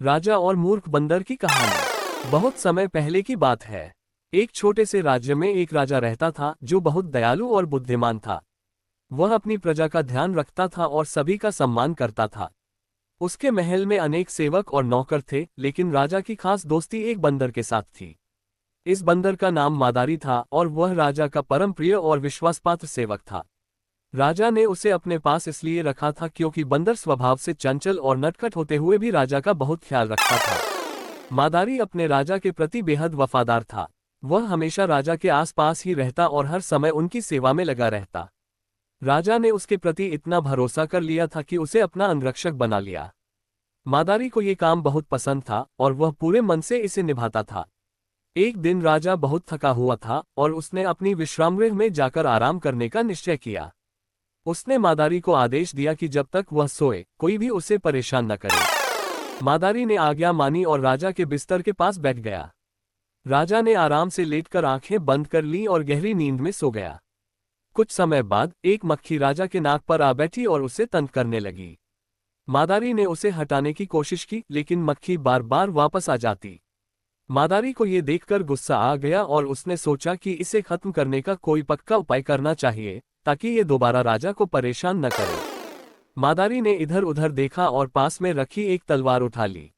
राजा और मूर्ख बंदर की कहानी। बहुत समय पहले की बात है। एक छोटे से राज्य में एक राजा रहता था जो बहुत दयालु और बुद्धिमान था। वह अपनी प्रजा का ध्यान रखता था और सभी का सम्मान करता था। उसके महल में अनेक सेवक और नौकर थे, लेकिन राजा की खास दोस्ती एक बंदर के साथ थी। इस बंदर का नाम मादारी था और वह राजा का परम प्रिय और विश्वासपात्र सेवक था। राजा ने उसे अपने पास इसलिए रखा था क्योंकि बंदर स्वभाव से चंचल और नटखट होते हुए भी राजा का बहुत ख्याल रखता था। मादारी अपने राजा के प्रति बेहद वफादार था। वह हमेशा राजा के आसपास ही रहता और हर समय उनकी सेवा में लगा रहता। राजा ने उसके प्रति इतना भरोसा कर लिया था कि उसे अपना अंगरक्षक बना लिया। मादारी को ये काम बहुत पसंद था और वह पूरे मन से इसे निभाता था। एक दिन राजा बहुत थका हुआ था और उसने अपनी विश्रामगृह में जाकर आराम करने का निश्चय किया। उसने मादारी को आदेश दिया कि जब तक वह सोए कोई भी उसे परेशान न करे। मादारी ने आज्ञा मानी और राजा के बिस्तर के पास बैठ गया। राजा ने आराम से लेटकर आंखें बंद कर लीं और गहरी नींद में सो गया। कुछ समय बाद एक मक्खी राजा के नाक पर आ बैठी और उसे तंग करने लगी। मादारी ने उसे हटाने की कोशिश की, लेकिन मक्खी बार बार वापस आ जाती। मादारी को ये देखकर गुस्सा आ गया और उसने सोचा कि इसे खत्म करने का कोई पक्का उपाय करना चाहिए ताकि ये दोबारा राजा को परेशान न करे। मादारी ने इधर उधर देखा और पास में रखी एक तलवार उठा ली।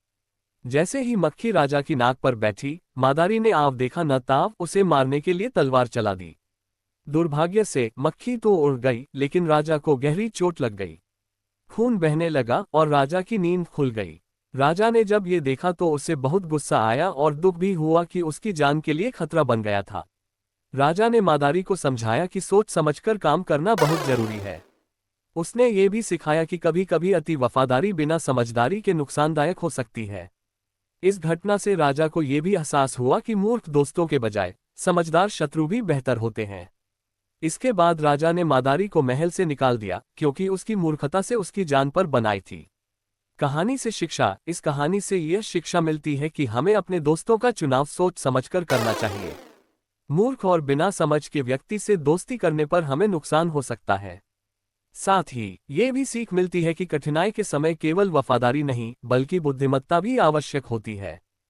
जैसे ही मक्खी राजा की नाक पर बैठी, मादारी ने आव देखा न ताव उसे मारने के लिए तलवार चला दी। दुर्भाग्य से मक्खी तो उड़ गई, लेकिन राजा को गहरी चोट लग गई। खून बहने लगा और राजा की नींद खुल गई। राजा ने जब ये देखा तो उसे बहुत गुस्सा आया और दुख भी हुआ कि उसकी जान के लिए खतरा बन गया था। राजा ने मादारी को समझाया कि सोच समझकर काम करना बहुत जरूरी है। उसने ये भी सिखाया कि कभी कभी अति वफादारी बिना समझदारी के नुकसानदायक हो सकती है। इस घटना से राजा को ये भी एहसास हुआ कि मूर्ख दोस्तों के बजाय समझदार शत्रु भी बेहतर होते हैं। इसके बाद राजा ने मादारी को महल से निकाल दिया क्योंकि उसकी मूर्खता से उसकी जान पर बनाई थी। कहानी से शिक्षा। इस कहानी से यह शिक्षा मिलती है कि हमें अपने दोस्तों का चुनाव सोच समझकर करना चाहिए। मूर्ख और बिना समझ के व्यक्ति से दोस्ती करने पर हमें नुकसान हो सकता है। साथ ही ये भी सीख मिलती है कि कठिनाई के समय केवल वफादारी नहीं बल्कि बुद्धिमत्ता भी आवश्यक होती है।